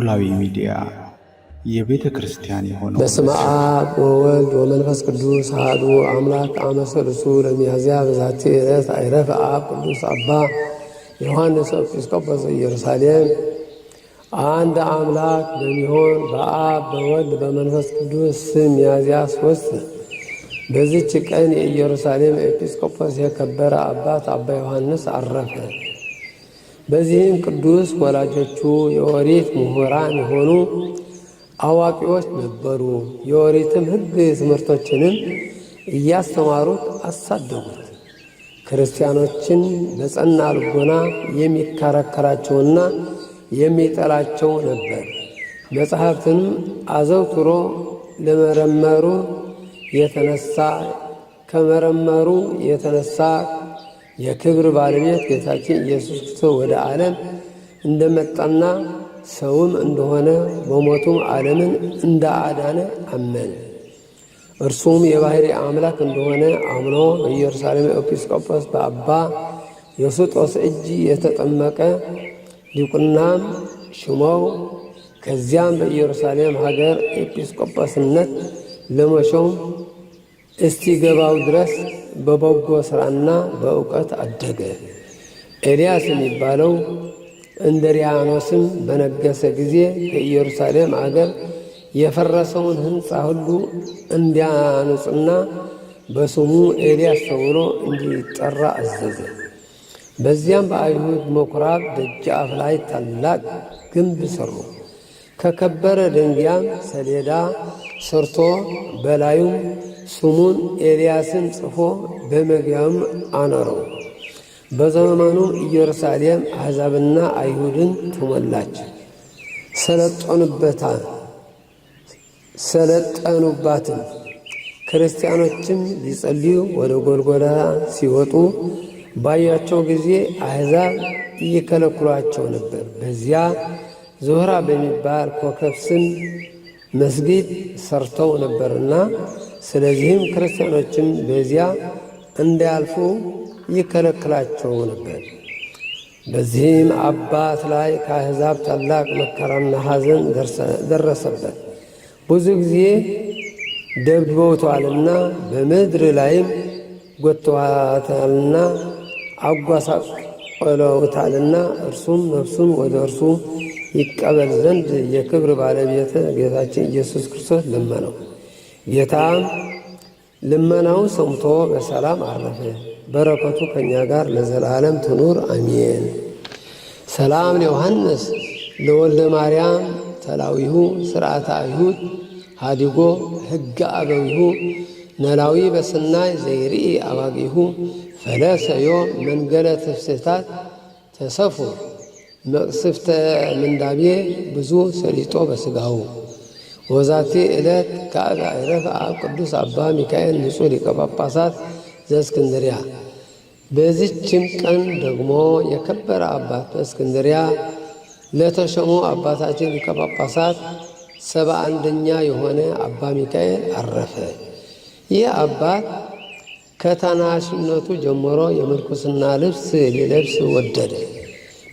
ኖላዊ ሚዲያ የቤተ ክርስቲያን የሆነው በስመ አብ ወወልድ ወመንፈስ ቅዱስ አሐዱ አምላክ አመ ሠሉሱ ለሚያዝያ በዛቲ ዕለት አይረፈ አብ ቅዱስ አባ ዮሐንስ ኤጲስቆጶስ ኢየሩሳሌም። አንድ አምላክ በሚሆን በአብ በወልድ በመንፈስ ቅዱስ ስም ሚያዝያ 3 በዚች ቀን የኢየሩሳሌም ኤጲስቆጶስ የከበረ አባት አባ ዮሐንስ አረፈ። በዚህም ቅዱስ ወላጆቹ የኦሪት ምሁራን የሆኑ አዋቂዎች ነበሩ። የኦሪትም ሕግ ትምህርቶችንም እያስተማሩት አሳደጉት። ክርስቲያኖችን በጸና ልቦና የሚከራከራቸውና የሚጠላቸው ነበር። መጽሐፍትንም አዘውትሮ ከመረመሩ የተነሳ የክብር ባለቤት ጌታችን ኢየሱስ ክርስቶስ ወደ ዓለም እንደመጣና ሰውም እንደሆነ በሞቱም ዓለምን እንዳአዳነ አመነ። እርሱም የባሕሪ አምላክ እንደሆነ አምኖ በኢየሩሳሌም ኤጲስቆጶስ በአባ ዮስጦስ እጅ የተጠመቀ ዲቁናም ሹመው ከዚያም በኢየሩሳሌም ሀገር ኤጲስቆጶስነት ለመሾም እስቲገባው ድረስ በበጎ ሥራና በእውቀት አደገ። ኤልያስ የሚባለው እንድርያኖስም በነገሰ ጊዜ ከኢየሩሳሌም አገር የፈረሰውን ሕንፃ ሁሉ እንዲያነጹና በስሙ ኤልያስ ተብሎ እንዲጠራ አዘዘ። በዚያም በአይሁድ ምኵራብ ደጃፍ ላይ ታላቅ ግንብ ሠሩ። ከከበረ ድንጋይም ሰሌዳ ሰርቶ በላዩም ስሙን ኤልያስን ጽፎ በመግቢያውም አኖረው። በዘመኑም ኢየሩሳሌም አሕዛብና አይሁድን ተሞላች። ሰለጠኑባትም። ክርስቲያኖችም ሊጸልዩ ወደ ጎልጎታ ሲወጡ ባያቸው ጊዜ አሕዛብ እየከለክሏቸው ነበር። በዚያ ዞህራ በሚባል ኮከብ ስም መስጊድ ሰርተው ነበርና፣ ስለዚህም ክርስቲያኖችም በዚያ እንዳያልፉ ይከለክላቸው ነበር። በዚህም አባት ላይ ከአሕዛብ ታላቅ መከራና ሐዘን ደረሰበት። ብዙ ጊዜ ደብድበውታልና በምድር ላይም ጎትተዋታልና አጓሳቆለውታልና፣ እርሱም ነፍሱን ወደ እርሱ ይቀበል ዘንድ የክብር ባለቤት ጌታችን ኢየሱስ ክርስቶስ ለመነው። ጌታም ልመናውን ሰምቶ በሰላም አረፈ። በረከቱ ከእኛ ጋር ለዘላለም ትኑር አሜን። ሰላም ለዮሐንስ ለወልደ ማርያም ተላዊሁ ስርዓተ አይሁድ ሃዲጎ ሕገ አበዊሁ ነላዊ በስናይ ዘይርኢ አባጊሁ ፈለሰዮ መንገለ ትፍስሕታት ተሰፉ መቅስፍተ ምንዳቤ ብዙ ሰሊጦ በሥጋሁ ወዛቲ ዕለት ከአብ አይረፈ አብ ቅዱስ አባ ሚካኤል ንጹሕ ሊቀ ጳጳሳት ዘእስክንድርያ። በዚችም ቀን ደግሞ የከበረ አባት በእስክንድርያ ለተሾሙ አባታችን ሊቀ ጳጳሳት 71ኛ የሆነ አባ ሚካኤል አረፈ። ይህ አባት ከታናሽነቱ ጀምሮ የምንኩስና ልብስ ሊለብስ ወደደ።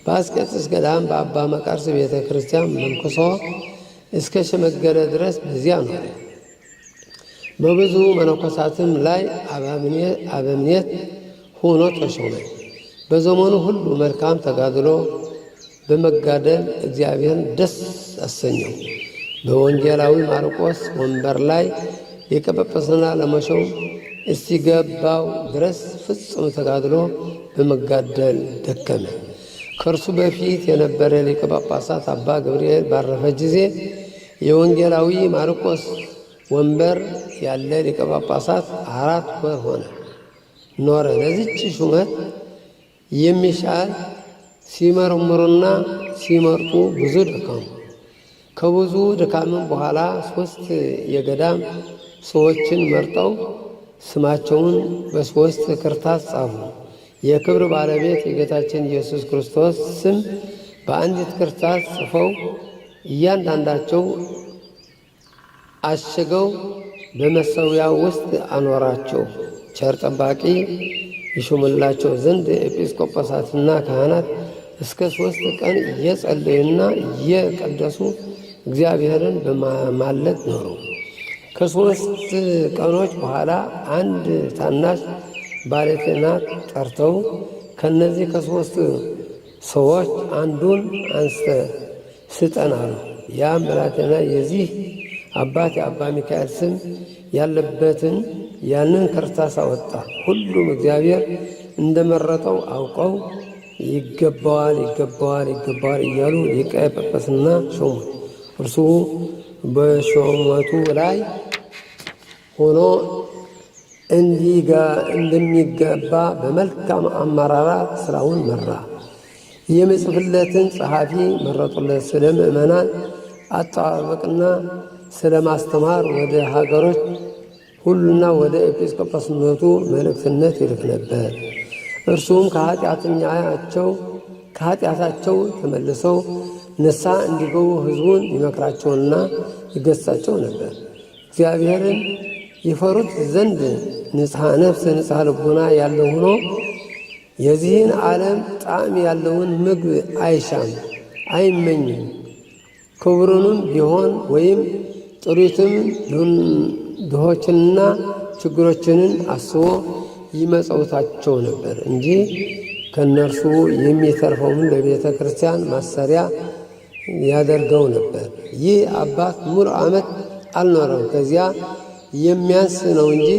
በአስቄጥስ ገዳም በአባ መቃርስ ቤተ ክርስቲያን መንኩሶ እስከ ሸመገለ ድረስ በዚያ ኖረ። በብዙ መነኮሳትም ላይ አበምኔት ሆኖ ተሾመ። በዘመኑ ሁሉ መልካም ተጋድሎ በመጋደል እግዚአብሔርን ደስ አሰኘው። በወንጌላዊ ማርቆስ ወንበር ላይ ሊቀ ጵጵስና ለመሾም እስቲገባው ድረስ ፍጹም ተጋድሎ በመጋደል ደከመ። ከእርሱ በፊት የነበረ ሊቀ ጳጳሳት አባ ገብርኤል ባረፈ ጊዜ የወንጌላዊ ማርቆስ ወንበር ያለ ሊቀ ጳጳሳት 4 ወር ኖረ። ለዚች ሹመት የሚሻል ሲመረምሩና ሲመርጡ ብዙ ደከሙ። ከብዙ ድካምም በኋላ 3 የገዳም ሰዎችን መርጠው ስማቸውን በ3 ክርታስ ጻፉ። የክብር ባለቤት የጌታችን ኢየሱስ ክርስቶስ ስም በአንዲት ክርታስ ጽፈው እያንዳንዳቸው አሽገው በመሠዊያው ውስጥ አኖራቸው። ቸር ጠባቂ ይሾምላቸው ዘንድ ኤጲስቆጶሳትና ካህናት እስከ 3 ቀን እየጸለዩና እየቀደሱ እግዚአብሔርን በማለት ኖሩ። ከ3 ቀኖች በኋላ አንድ ታናሽ ባለቴና ጠርተው ከነዚህ ከ3 ሰዎች አንዱን አንስተ ስጠን አሉ። ያም ብላቴና የዚህ አባት የአባ ሚካኤል ስም ያለበትን ያንን ክርታስ አወጣ። ሁሉም እግዚአብሔር እንደመረጠው አውቀው ይገባዋል እያሉ ሊቀ ጳጳስና ሾሙት። እርሱ በሾመቱ ላይ ሆኖ እንደሚገባ በመልካም አመራራት ስራውን መራ። የምጽፍለትን ጸሐፊ መረጡለት። ስለ ምእመናን አጠባበቅና ስለ ማስተማር ወደ ሀገሮች ሁሉና ወደ ኤጲስቆጶስነቱ መልእክትነት ይልክ ነበር። እርሱም ከኃጢአታቸው ተመልሰው ንስሐ እንዲገቡ ሕዝቡን ይመክራቸውና ይገሥጻቸው ነበር። እግዚአብሔርን ይፈሩት ዘንድ ንጽሐ ነፍስ ንጽሐ ልቡና ያለው ሆኖ የዚህን ዓለም ጣዕም ያለውን ምግብ አይሻም አይመኝም። ክቡርንም ቢሆን ወይም ጥሪትም ድሆችንና ችግሮችንን አስቦ ይመጸውታቸው ነበር እንጂ ከእነርሱ የሚተርፈውን ለቤተ ክርስቲያን ማሰሪያ ያደርገው ነበር። ይህ አባት ሙሉ ዓመት አልኖረም፣ ከዚያ የሚያንስ ነው እንጂ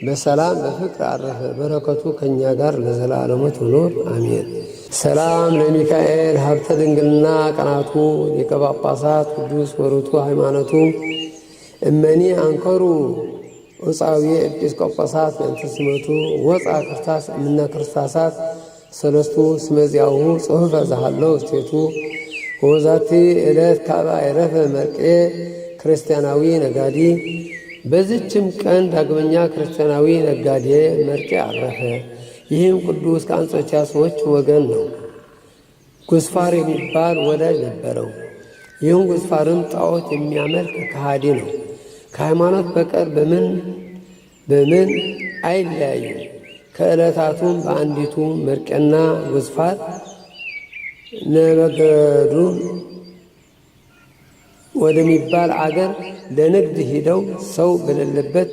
በሰላም በፍቅር አረፈ። በረከቱ ከእኛ ጋር ለዘላለሙ ትኑር አሜን። ሰላም ለሚካኤል ሀብተ ድንግልና ቀናቱ ሊቀ ጳጳሳት ቅዱስ ወርቱ ሃይማኖቱ እመኒ አንከሩ ወፃዊ ኤጲስቆጶሳት በእንተ ሲመቱ ወፃ ክርስታስ እምነ ክርስታሳት ሰለስቱ ስመዚያሁ ጽሑፈ ዘሃለው እስቴቱ ወዛቲ ዕለት ካባ ዕረፈ መርቄ ክርስቲያናዊ ነጋዲ። በዚችም ቀን ዳግመኛ ክርስቲያናዊ ነጋዴ መርቄ አረፈ። ይህም ቅዱስ ከአንጾኪያ ሰዎች ወገን ነው። ጉስፋር የሚባል ወዳጅ ነበረው። ይህም ጉስፋርም ጣዖት የሚያመልክ ከሃዲ ነው። ከሃይማኖት በቀር በምን አይለያዩ። ከዕለታቱም በአንዲቱ መርቄና ጉስፋር ነበገዱ ወደሚባል አገር ለንግድ ሂደው ሰው በሌለበት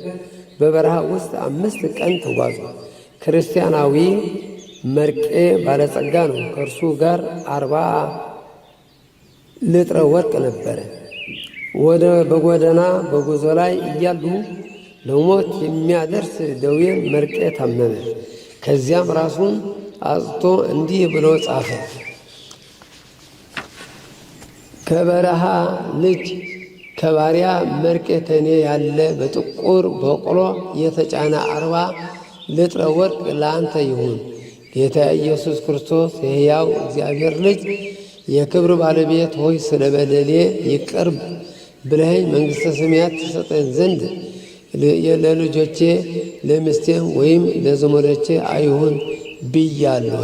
በበረሃ ውስጥ 5 ቀን ተጓዙ። ክርስቲያናዊ መርቄ ባለጸጋ ነው። ከእርሱ ጋር 40 ልጥረ ወርቅ ነበረ። በጎዳና በጉዞ ላይ እያሉ ለሞት የሚያደርስ ደዌ መርቄ ታመመ። ከዚያም ራሱን አጽቶ እንዲህ ብሎ ጻፈ። ከበረሃ ልጅ ከባሪያ መርቄ ከኔ ያለ በጥቁር በቆሎ የተጫነ 40 ልጥረ ወርቅ ለአንተ ይሁን። ጌታ ኢየሱስ ክርስቶስ የሕያው እግዚአብሔር ልጅ የክብር ባለቤት ሆይ ስለ በደሌ ይቅር ብለኸኝ መንግሥተ ሰማያት ትሰጠኝ ዘንድ ለልጆቼ ለሚስቴም ወይም ለዘመዶቼ አይሁን ብያለሁ።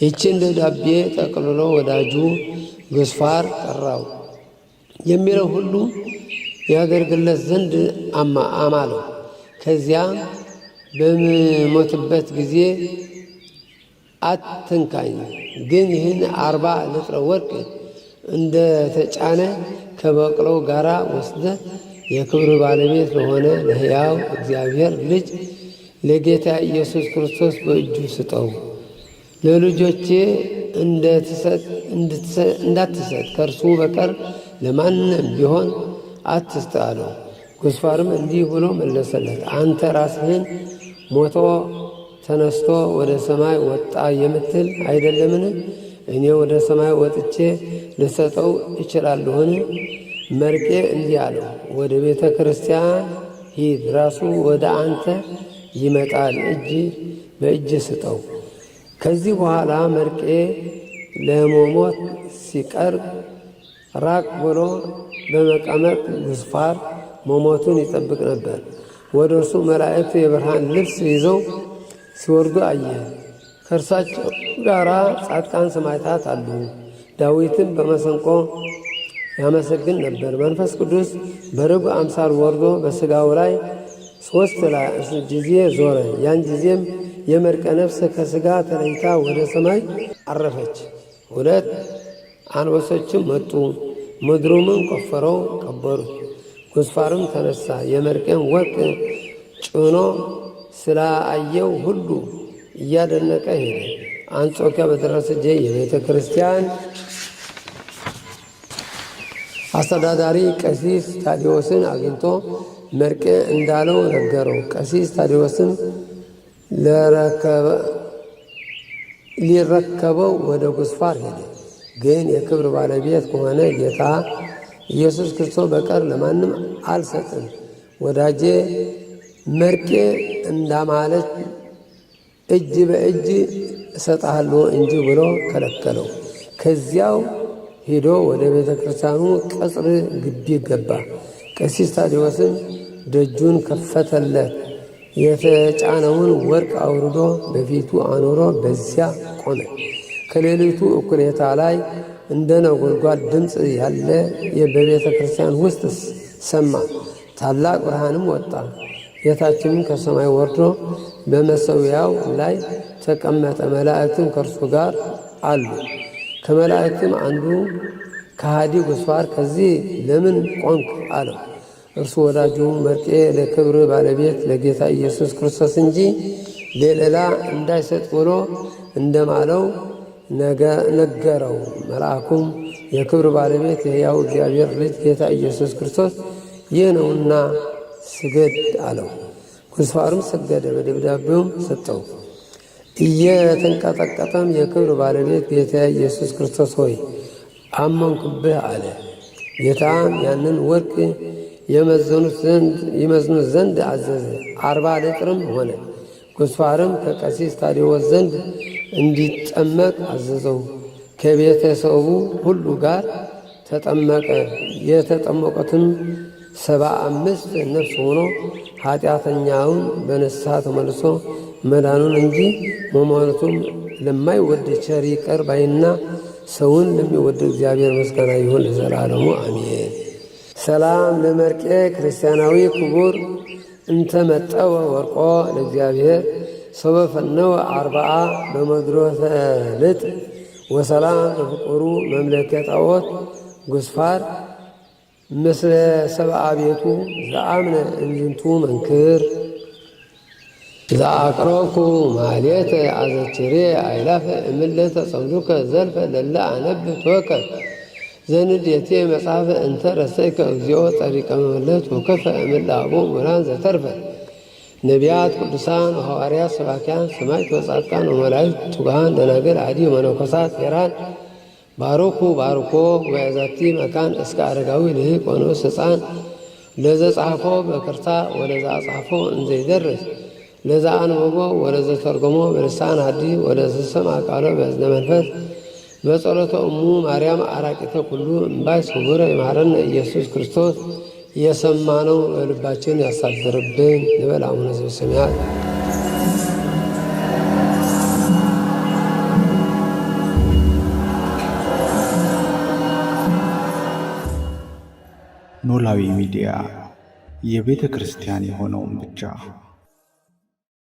ይችን ደብዳቤ ጠቅልሎ ወዳጁ ጉስፋር ጠራው። የሚለው ሁሉ ያደርግለት ዘንድ አማለው። ከዚያ በምሞትበት ጊዜ አትንካኝ፣ ግን ይህን 40 ልጥረ ወርቅ እንደ ተጫነ ከበቅሎው ጋር ወስደ የክብር ባለቤት ለሆነ ለሕያው እግዚአብሔር ልጅ ለጌታ ኢየሱስ ክርስቶስ በእጁ ስጠው። ለልጆቼ እንዳትሰጥ ከእርሱ በቀር ለማንም ቢሆን አትስጥ አለው። ጉስፋርም እንዲህ ብሎ መለሰለት፣ አንተ ራስህን ሞቶ ተነስቶ ወደ ሰማይ ወጣ የምትል አይደለምን? እኔ ወደ ሰማይ ወጥቼ ልሰጠው እችላለሁን? መርቄ እንዲህ አለው፣ ወደ ቤተ ክርስቲያን ሂድ፣ ራሱ ወደ አንተ ይመጣል፣ እጅ በእጅ ስጠው። ከዚህ በኋላ መርቄ ለመሞት ሲቀርብ ራቅ ብሎ በመቀመጥ ጉስፋር መሞቱን ይጠብቅ ነበር። ወደ እርሱ መላእክት የብርሃን ልብስ ይዘው ሲወርዱ አየ። ከእርሳቸው ጋር ጻድቃን ሰማዕታት አሉ። ዳዊትን በመሰንቆ ያመሰግን ነበር። መንፈስ ቅዱስ በርግብ አምሳል ወርዶ በሥጋው ላይ 3 ጊዜ ዞረ። ያን ጊዜም የመርቄ ነፍስ ከሥጋ ተለይታ ወደ ሰማይ አረፈች። 2 አንበሶችም መጡ፣ ምድሩንም ቆፍረው ቀበሩት። ጎስፋርም ተነሳ፣ የመርቄን ወርቅ ጭኖ ስላየው ሁሉ እያደነቀ ሄደ። አንጾኪያ በደረሰ ጊዜ የቤተ ክርስቲያን አስተዳዳሪ ቀሲስ ታዲዎስን አግኝቶ መርቄ እንዳለው ነገረው። ቀሲስ ታዲዎስም ሊረከበው ወደ ጎስፋር ሄደ። ግን የክብር ባለቤት ከሆነ ጌታ ኢየሱስ ክርስቶስ በቀር ለማንም አልሰጥም፣ ወዳጄ መርቄ እንዳማለች እጅ በእጅ እሰጥሃለሁ እንጂ ብሎ ከለከለው። ከዚያው ሄዶ ወደ ቤተ ክርስቲያኑ ቅጽር ግቢ ገባ። ቀሲስ ታዲዎስም ደጁን ከፈተለት። የተጫነውን ወርቅ አውርዶ በፊቱ አኑሮ በዚያ ቆመ። ከሌሊቱ እኩሌታ ላይ እንደ ነጎድጓድ ድምፅ ያለ በቤተ ክርስቲያን ውስጥ ሰማ። ታላቅ ብርሃንም ወጣ። ጌታችንም ከሰማይ ወርዶ በመሠዊያው ላይ ተቀመጠ። መላእክትም ከእርሱ ጋር አሉ። ከመላእክትም አንዱ ከሃዲ ጎስፋር ከዚህ ለምን ቆምክ አለው። እርሱ ወዳጁ መርቄ ለክብር ባለቤት ለጌታ ኢየሱስ ክርስቶስ እንጂ ለሌላ እንዳይሰጥ ብሎ እንደማለው ነገረው። መልአኩም የክብር ባለቤት የሕያው እግዚአብሔር ልጅ ጌታ ኢየሱስ ክርስቶስ ይህ ነውና ስገድ አለው። ጎስፋርም ሰገደ፣ በደብዳቤውም ሰጠው። እየተንቀጠቀጠም የክብር ባለቤት ጌታ ኢየሱስ ክርስቶስ ሆይ አመንኩብህ አለ። ጌታም ያንን ወርቅ ይመዝኑት ዘንድ አዘዘ። 40 ሊጥርም ሆነ። ጎስፋርም ከቀሲስ ታዲዎስ ዘንድ እንዲጠመቅ አዘዘው። ከቤተሰቡ ሁሉ ጋር ተጠመቀ። የተጠመቁትም 75 ነፍስ ሆኖ ኃጢአተኛውን በንስሐ ተመልሶ መዳኑን እንጂ መሞቱን ለማይወድ ቸር ይቅር ባይና ሰውን ለሚወድ እግዚአብሔር ምስጋና ይሁን ለዘላለሙ አሜን። ሰላም ለመርቄ ክርስቲያናዊ ክቡር እንተመጠወ ወርቆ ለእግዚአብሔር ሰበፈነው 40 በመድሮተ ልጥ ወሰላም ለፍቁሩ መምለከ ጣዖት ጎስፋር ምስለ ሰብአ ቤቱ ዘአምነ እንዝንቱ መንክር ዘአቅረብኩ ማሌተ አዘችሬ አይላፈ እምለተ ጸምዱከ ዘልፈ ለላ አነብብ ተወከፍ ዘንዴቴ መጽሐፈ እንተ ረሰይከ እግዚኦ ጠሪቀ መመለት ወከፈ እምላቡ ሙራን ዘተርፈ ነቢያት ቅዱሳን ሐዋርያት ሰባኪያን ሰማዕታት ወጻድቃን ወመላእክት ትጉሃን ደናግል አዲ መነኮሳት ሄራን ባሮኩ ባርኮ ወያዛቲ መካን እስከ አረጋዊ ልሂቅ ወንዑስ ሕፃን ለዘ ጻፎ በክርታ ወለዛ ጻፎ እንዘ ይደርስ ለዛ አንበቦ ወለዘ ተርጎሞ በልሳን ሐዲስ ወለዘ ሰምዐ ቃሎ በእዝነ መንፈስ በጸሎተ እሙ ማርያም አራቂተ ኩሉ እምባይ ስውረ ይማረነ ኢየሱስ ክርስቶስ የሰማነው በልባችን ያሳድርብን። ንበል አቡነ ዘበሰማያት። ኖላዊ ሚዲያ የቤተ ክርስቲያን የሆነውን ብቻ